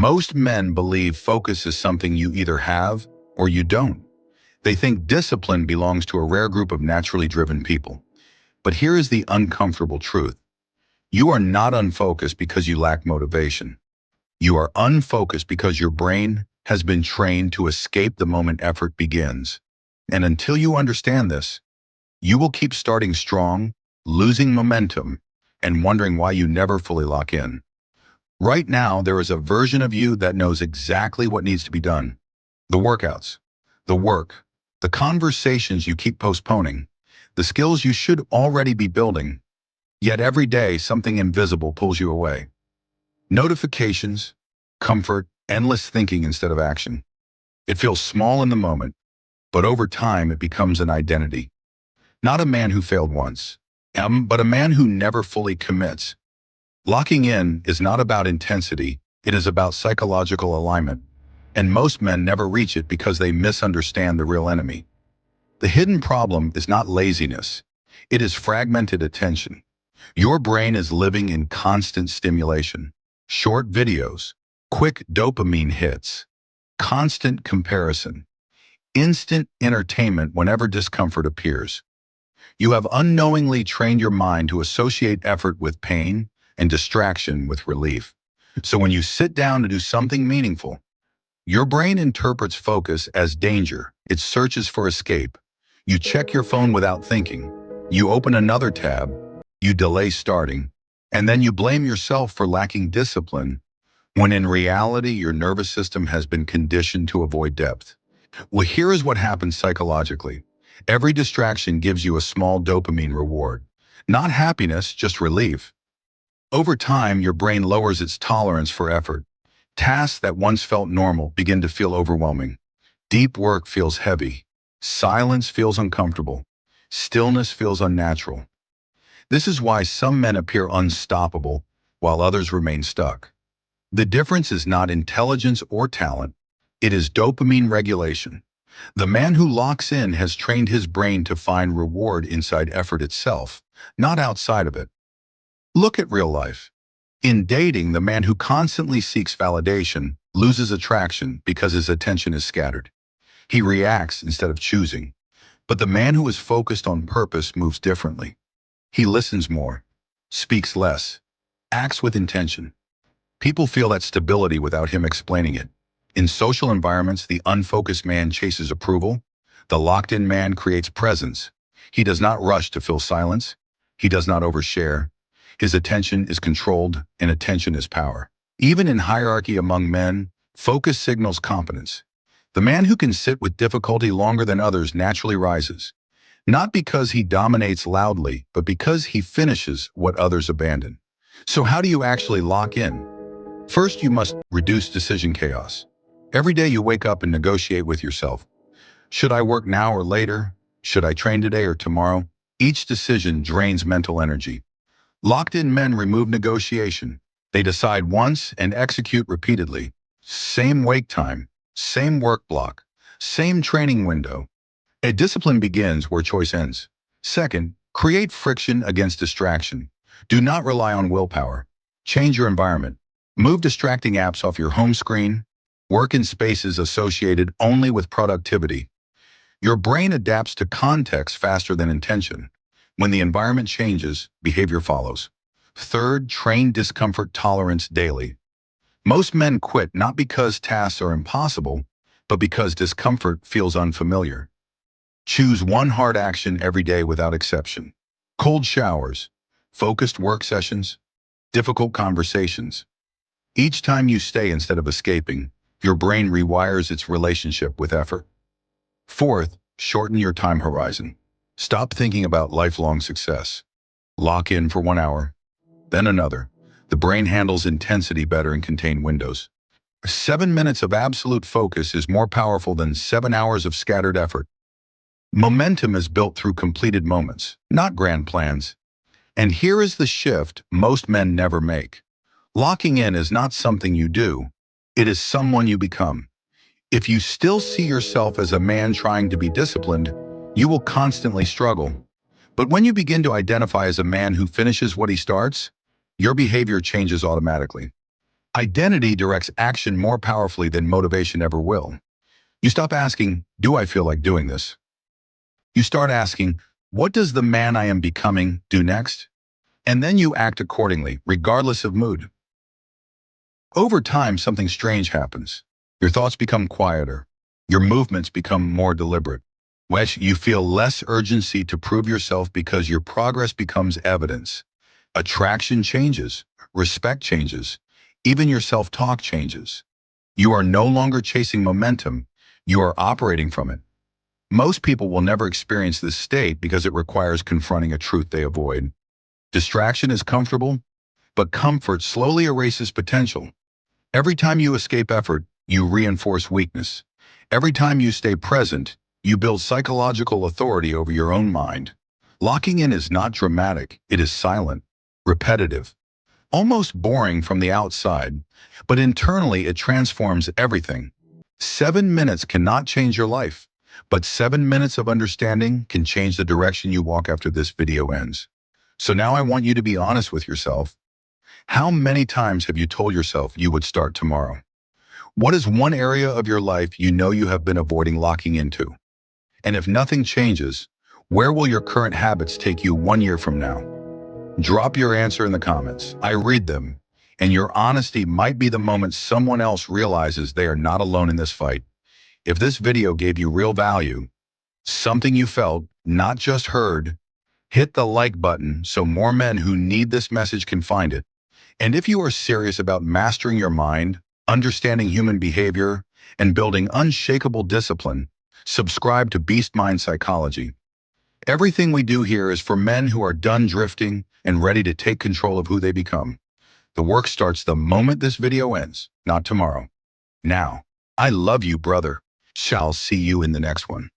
Most men believe focus is something you either have or you don't. They think discipline belongs to a rare group of naturally driven people. But here is the uncomfortable truth. You are not unfocused because you lack motivation. You are unfocused because your brain has been trained to escape the moment effort begins. And until you understand this, you will keep starting strong, losing momentum, and wondering why you never fully lock in. Right now, there is a version of you that knows exactly what needs to be done. The workouts, the work, the conversations you keep postponing, the skills you should already be building. Yet every day, something invisible pulls you away. Notifications, comfort, endless thinking instead of action. It feels small in the moment, but over time it becomes an identity. Not a man who failed once, but a man who never fully commits. Locking in is not about intensity, it is about psychological alignment. And most men never reach it because they misunderstand the real enemy. The hidden problem is not laziness, it is fragmented attention. Your brain is living in constant stimulation. Short videos, quick dopamine hits, constant comparison, instant entertainment whenever discomfort appears. You have unknowingly trained your mind to associate effort with pain and distraction with relief. So when you sit down to do something meaningful, your brain interprets focus as danger. It searches for escape. You check your phone without thinking. You open another tab. You delay starting. And then you blame yourself for lacking discipline, when in reality, your nervous system has been conditioned to avoid depth. Well, here is what happens psychologically. Every distraction gives you a small dopamine reward. Not happiness, just relief. Over time, your brain lowers its tolerance for effort. Tasks that once felt normal begin to feel overwhelming. Deep work feels heavy. Silence feels uncomfortable. Stillness feels unnatural. This is why some men appear unstoppable, while others remain stuck. The difference is not intelligence or talent. It is dopamine regulation. The man who locks in has trained his brain to find reward inside effort itself, not outside of it. Look at real life. In dating, the man who constantly seeks validation loses attraction because his attention is scattered. He reacts instead of choosing. But the man who is focused on purpose moves differently. He listens more, speaks less, acts with intention. People feel that stability without him explaining it. In social environments, the unfocused man chases approval. The locked-in man creates presence. He does not rush to fill silence. He does not overshare. His attention is controlled, and attention is power. Even in hierarchy among men, focus signals competence. The man who can sit with difficulty longer than others naturally rises. Not because he dominates loudly, but because he finishes what others abandon. So how do you actually lock in? First, you must reduce decision chaos. Every day you wake up and negotiate with yourself. Should I work now or later? Should I train today or tomorrow? Each decision drains mental energy. Locked-in men remove negotiation. They decide once and execute repeatedly. Same wake time, same work block, same training window. A discipline begins where choice ends. Second, create friction against distraction. Do not rely on willpower. Change your environment. Move distracting apps off your home screen. Work in spaces associated only with productivity. Your brain adapts to context faster than intention. When the environment changes, behavior follows. Third, train discomfort tolerance daily. Most men quit not because tasks are impossible, but because discomfort feels unfamiliar. Choose one hard action every day without exception. Cold showers, focused work sessions, difficult conversations. Each time you stay instead of escaping, your brain rewires its relationship with effort. Fourth, shorten your time horizon. Stop thinking about lifelong success. Lock in for 1 hour, then another. The brain handles intensity better in contained windows. 7 minutes of absolute focus is more powerful than 7 hours of scattered effort. Momentum is built through completed moments, not grand plans. And here is the shift most men never make. Locking in is not something you do. It is someone you become. If you still see yourself as a man trying to be disciplined, you will constantly struggle. But when you begin to identify as a man who finishes what he starts, your behavior changes automatically. Identity directs action more powerfully than motivation ever will. You stop asking, do I feel like doing this? You start asking, what does the man I am becoming do next? And then you act accordingly, regardless of mood. Over time, something strange happens. Your thoughts become quieter. Your movements become more deliberate. You feel less urgency to prove yourself because your progress becomes evidence. Attraction changes. Respect changes. Even your self-talk changes. You are no longer chasing momentum. You are operating from it. Most people will never experience this state because it requires confronting a truth they avoid. Distraction is comfortable, but comfort slowly erases potential. Every time you escape effort, you reinforce weakness. Every time you stay present, you build psychological authority over your own mind. Locking in is not dramatic, it is silent, repetitive, almost boring from the outside, but internally it transforms everything. 7 minutes cannot change your life, but 7 minutes of understanding can change the direction you walk after this video ends. So now I want you to be honest with yourself. How many times have you told yourself you would start tomorrow? What is one area of your life you know you have been avoiding locking into? And if nothing changes, where will your current habits take you 1 year from now? Drop your answer in the comments. I read them. And your honesty might be the moment someone else realizes they are not alone in this fight. If this video gave you real value, something you felt, not just heard, hit the like button so more men who need this message can find it. And if you are serious about mastering your mind, understanding human behavior, and building unshakable discipline, subscribe to Beast Mind Psychology. Everything we do here is for men who are done drifting and ready to take control of who they become. The work starts the moment this video ends, not tomorrow. Now, I love you, brother. Shall see you in the next one.